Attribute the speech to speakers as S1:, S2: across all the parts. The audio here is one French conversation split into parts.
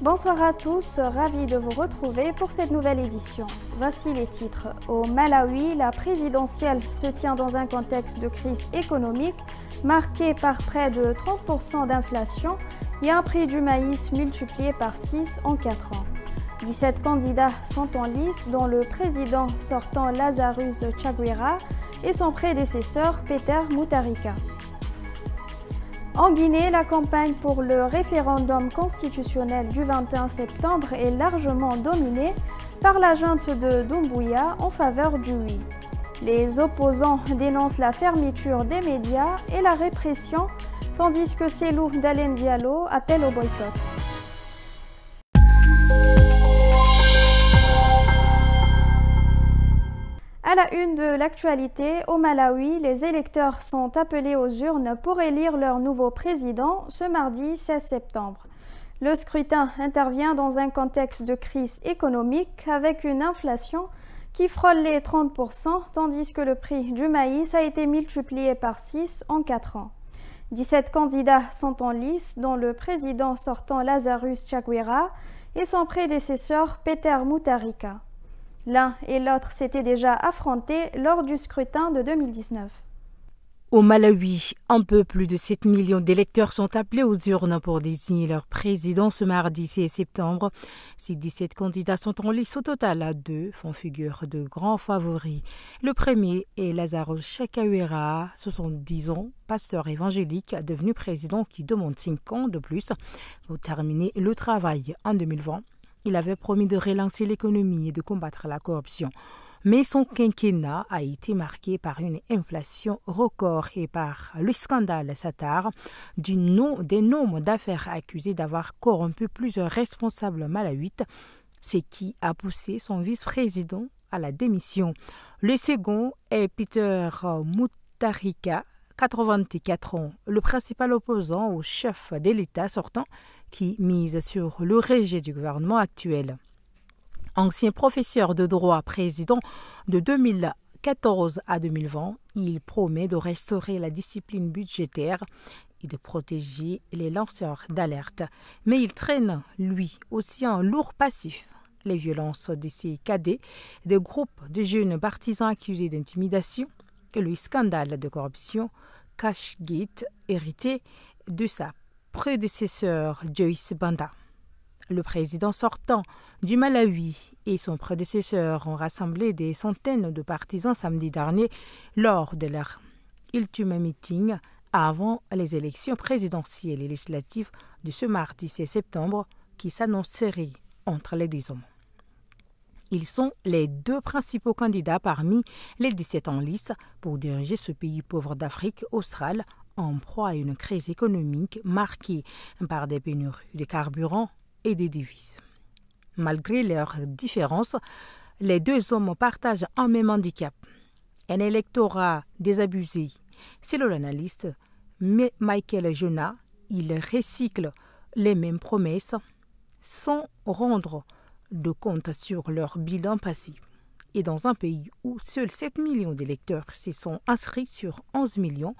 S1: Bonsoir à tous, ravi de vous retrouver pour cette nouvelle édition. Voici les titres. Au Malawi, la présidentielle se tient dans un contexte de crise économique marqué par près de 30% d'inflation et un prix du maïs multiplié par 6 en 4 ans. 17 candidats sont en lice, dont le président sortant Lazarus Chakwera et son prédécesseur Peter Mutharika. En Guinée, la campagne pour le référendum constitutionnel du 21 septembre est largement dominée par la junte de Doumbouya en faveur du oui. Les opposants dénoncent la fermeture des médias et la répression, tandis que Cellou Dalein Diallo appelle au boycott. À la une de l'actualité, au Malawi, les électeurs sont appelés aux urnes pour élire leur nouveau président ce mardi 16 septembre. Le scrutin intervient dans un contexte de crise économique avec une inflation qui frôle les 30%, tandis que le prix du maïs a été multiplié par 6 en 4 ans. 17 candidats sont en lice, dont le président sortant Lazarus Chakwera et son prédécesseur Peter Mutharika. L'un et l'autre s'étaient déjà affrontés lors du scrutin de 2019.
S2: Au Malawi, un peu plus de 7 millions d'électeurs sont appelés aux urnes pour désigner leur président ce mardi 6 septembre. Si 17 candidats sont en lice, au total, 2 font figure de grands favoris. Le premier est Lazarus Chakwera, 70 ans, pasteur évangélique, devenu président qui demande 5 ans de plus pour terminer le travail en 2020. Il avait promis de relancer l'économie et de combattre la corruption. Mais son quinquennat a été marqué par une inflation record et par le scandale Satar des noms d'affaires accusés d'avoir corrompu plusieurs responsables malawites, ce qui a poussé son vice-président à la démission. Le second est Peter Mutharika, 84 ans, le principal opposant au chef de l'État sortant, qui mise sur le rejet du gouvernement actuel. Ancien professeur de droit, président de 2014 à 2020, il promet de restaurer la discipline budgétaire et de protéger les lanceurs d'alerte. Mais il traîne, lui aussi, un lourd passif. Les violences de ses cadets, des groupes de jeunes partisans accusés d'intimidation et le scandale de corruption Cashgate hérité de sa prédécesseur Joyce Banda. Le président sortant du Malawi et son prédécesseur ont rassemblé des centaines de partisans samedi dernier lors de leur ultime meeting avant les élections présidentielles et législatives de ce mardi 6 septembre qui s'annonceraient entre les 2 hommes. Ils sont les 2 principaux candidats parmi les 17 en lice pour diriger ce pays pauvre d'Afrique australe en proie à une crise économique marquée par des pénuries de carburant et des devises. Malgré leurs différences, les 2 hommes partagent un même handicap, un électorat désabusé. Selon l'analyste Michael Jonah, ils recyclent les mêmes promesses sans rendre de compte sur leur bilan passé. Et dans un pays où seuls 7 millions d'électeurs se sont inscrits sur 11 millions,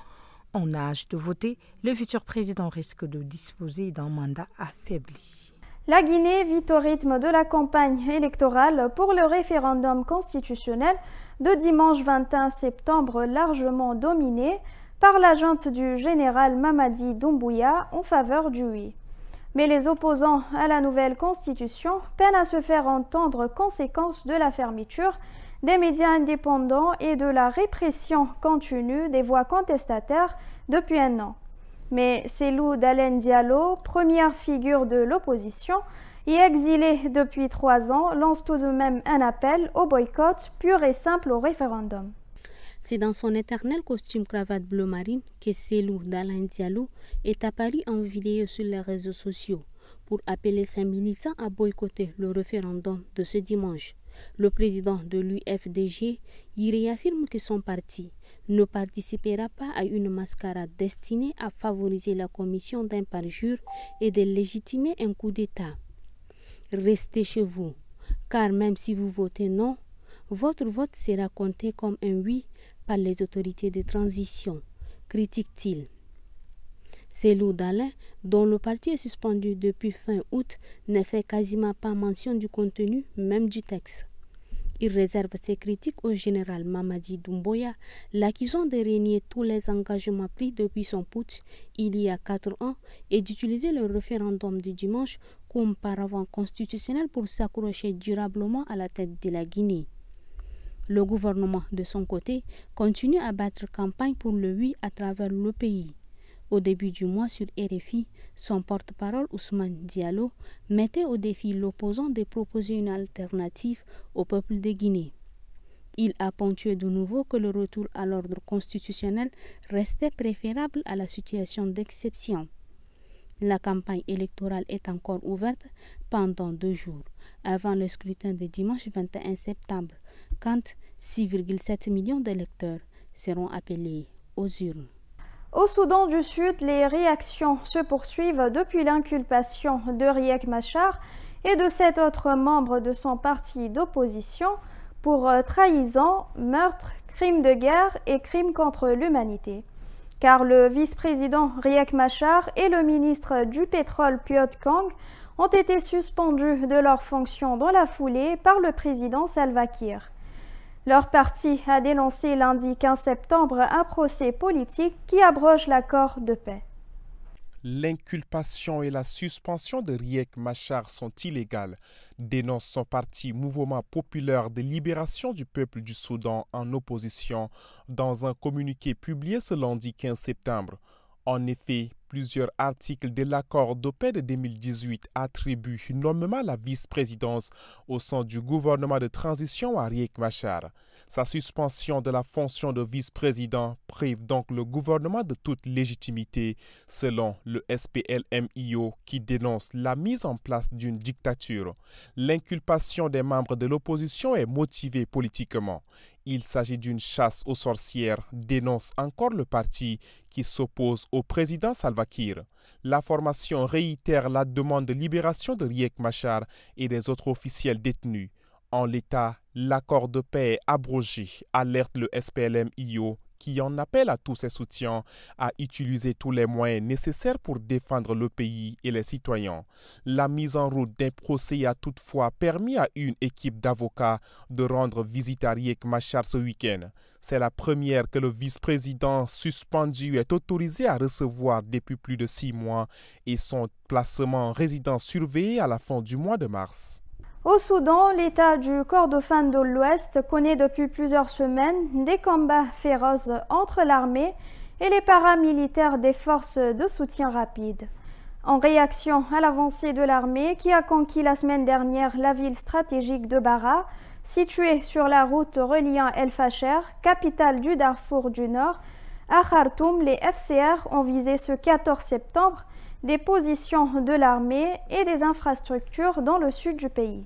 S2: en âge de voter, le futur président risque de disposer d'un mandat affaibli.
S1: La Guinée vit au rythme de la campagne électorale pour le référendum constitutionnel de dimanche 21 septembre, largement dominé par la junte du général Mamadi Doumbouya en faveur du oui. Mais les opposants à la nouvelle constitution peinent à se faire entendre, conséquence de la fermeture des médias indépendants et de la répression continue des voix contestataires depuis 1 an. Mais Cellou Dalein Diallo, première figure de l'opposition et exilé depuis 3 ans, lance tout de même un appel au boycott pur et simple au référendum.
S3: C'est dans son éternel costume cravate bleu marine que Cellou Dalein Diallo est apparu en vidéo sur les réseaux sociaux pour appeler ses militants à boycotter le référendum de ce dimanche. Le président de l'UFDG y réaffirme que son parti ne participera pas à une mascarade destinée à favoriser la commission d'un parjure et de légitimer un coup d'État. Restez chez vous, car même si vous votez non, votre vote sera compté comme un oui par les autorités de transition, critique-t-il. Cellou Dalein, dont le parti est suspendu depuis fin août, ne fait quasiment pas mention du contenu même du texte. Il réserve ses critiques au général Mamadi Doumbouya, l'accusant de renier tous les engagements pris depuis son putsch il y a 4 ans et d'utiliser le référendum du dimanche comme paravent constitutionnel pour s'accrocher durablement à la tête de la Guinée. Le gouvernement, de son côté, continue à battre campagne pour le oui à travers le pays. Au début du mois sur RFI, son porte-parole Ousmane Diallo mettait au défi l'opposant de proposer une alternative au peuple de Guinée. Il a ponctué de nouveau que le retour à l'ordre constitutionnel restait préférable à la situation d'exception. La campagne électorale est encore ouverte pendant 2 jours, avant le scrutin de dimanche 21 septembre, quand 6,7 millions d'électeurs seront appelés aux urnes.
S1: Au Soudan du Sud, les réactions se poursuivent depuis l'inculpation de Riek Machar et de 7 autres membres de son parti d'opposition pour trahison, meurtre, crimes de guerre et crimes contre l'humanité. Car le vice-président Riek Machar et le ministre du pétrole Piot Kang ont été suspendus de leurs fonctions dans la foulée par le président Salva Kiir. Leur parti a dénoncé lundi 15 septembre un procès politique qui abroge l'accord de paix.
S4: L'inculpation et la suspension de Riek Machar sont illégales, dénonce son parti Mouvement populaire de libération du peuple du Soudan en opposition dans un communiqué publié ce lundi 15 septembre. En effet, plusieurs articles de l'accord de paix de 2018 attribuent nommément la vice-présidence au sein du gouvernement de transition à Riek Machar. Sa suspension de la fonction de vice-président prive donc le gouvernement de toute légitimité, selon le SPLM-IO qui dénonce la mise en place d'une dictature. L'inculpation des membres de l'opposition est motivée politiquement. Il s'agit d'une chasse aux sorcières, dénonce encore le parti qui s'oppose au président Salva Kiir. La formation réitère la demande de libération de Riek Machar et des autres officiels détenus. En l'état, l'accord de paix est abrogé, alerte le SPLM-IO qui en appelle à tous ses soutiens à utiliser tous les moyens nécessaires pour défendre le pays et les citoyens. La mise en route d'un procès a toutefois permis à une équipe d'avocats de rendre visite à Riek Machar ce week-end. C'est la première que le vice-président suspendu est autorisé à recevoir depuis plus de 6 mois et son placement en résidence surveillée à la fin du mois de mars.
S1: Au Soudan, l'État du Kordofan de l'Ouest connaît depuis plusieurs semaines des combats féroces entre l'armée et les paramilitaires des forces de soutien rapide. En réaction à l'avancée de l'armée qui a conquis la semaine dernière la ville stratégique de Bara, située sur la route reliant El Fasher, capitale du Darfour du Nord, à Khartoum, les FCR ont visé ce 14 septembre des positions de l'armée et des infrastructures dans le sud du pays.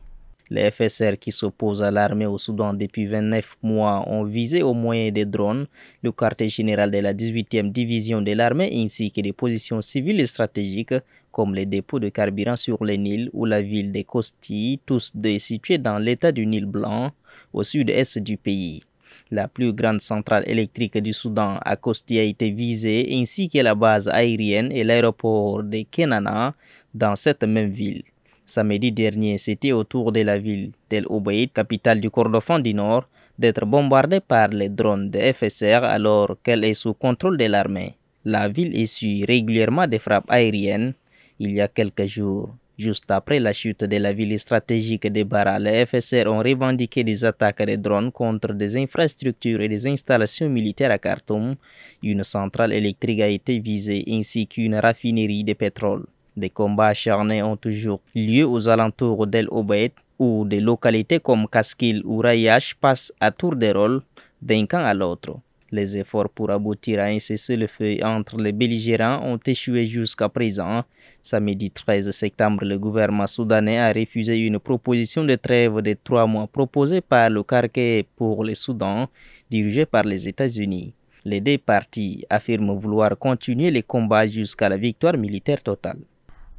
S5: Les FSR qui s'opposent à l'armée au Soudan depuis 29 mois ont visé au moyen des drones le quartier général de la 18e division de l'armée ainsi que des positions civiles et stratégiques comme les dépôts de carburant sur le Nil ou la ville de Kosti, tous deux situés dans l'état du Nil Blanc au sud-est du pays. La plus grande centrale électrique du Soudan à Kosti a été visée ainsi que la base aérienne et l'aéroport de Kenana dans cette même ville. Samedi dernier, c'était au tour de la ville d'El Obeid, capitale du Kordofan du Nord, d'être bombardée par les drones de FSR alors qu'elle est sous contrôle de l'armée. La ville essuie régulièrement des frappes aériennes. Il y a quelques jours, juste après la chute de la ville stratégique de Bara, les FSR ont revendiqué des attaques de drones contre des infrastructures et des installations militaires à Khartoum. Une centrale électrique a été visée ainsi qu'une raffinerie de pétrole. Des combats acharnés ont toujours lieu aux alentours d'El Obeid, où des localités comme Kaskil ou Rayash passent à tour de rôle d'un camp à l'autre. Les efforts pour aboutir à un cessez-le-feu entre les belligérants ont échoué jusqu'à présent. Samedi 13 septembre, le gouvernement soudanais a refusé une proposition de trêve de 3 mois proposée par le Parquet pour le Soudan, dirigé par les États-Unis. Les 2 parties affirment vouloir continuer les combats jusqu'à la victoire militaire totale.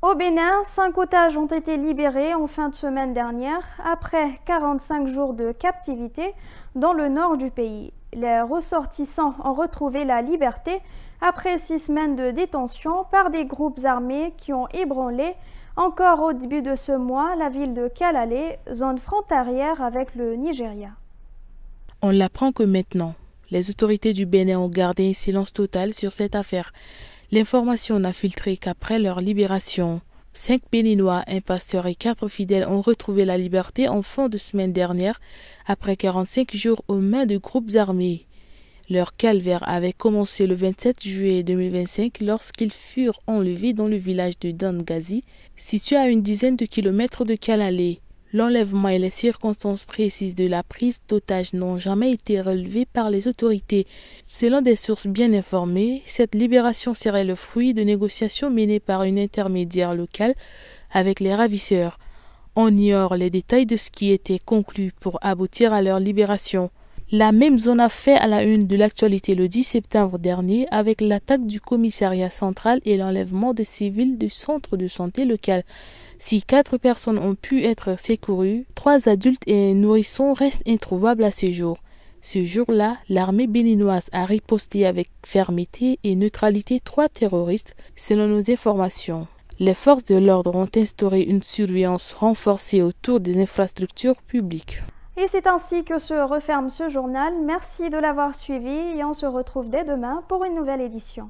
S1: Au Bénin, 5 otages ont été libérés en fin de semaine dernière après 45 jours de captivité dans le nord du pays. Les ressortissants ont retrouvé la liberté après 6 semaines de détention par des groupes armés qui ont ébranlé encore au début de ce mois la ville de Kalale, zone frontalière avec le Nigeria.
S6: On l'apprend que maintenant, les autorités du Bénin ont gardé un silence total sur cette affaire. L'information n'a filtré qu'après leur libération. 5 Béninois, un pasteur et 4 fidèles ont retrouvé la liberté en fin de semaine dernière, après 45 jours aux mains de groupes armés. Leur calvaire avait commencé le 27 juillet 2025 lorsqu'ils furent enlevés dans le village de Dangazi, situé à une dizaine de kilomètres de Kalale. L'enlèvement et les circonstances précises de la prise d'otages n'ont jamais été relevées par les autorités. Selon des sources bien informées, cette libération serait le fruit de négociations menées par une intermédiaire locale avec les ravisseurs. On ignore les détails de ce qui était conclu pour aboutir à leur libération. La même zone a fait à la une de l'actualité le 10 septembre dernier avec l'attaque du commissariat central et l'enlèvement des civils du centre de santé local. Si 4 personnes ont pu être secourues, 3 adultes et un nourrisson restent introuvables à ce jour. Ce jour-là, l'armée béninoise a riposté avec fermeté et neutralité 3 terroristes, selon nos informations. Les forces de l'ordre ont instauré une surveillance renforcée autour des infrastructures publiques.
S1: Et c'est ainsi que se referme ce journal. Merci de l'avoir suivi et on se retrouve dès demain pour une nouvelle édition.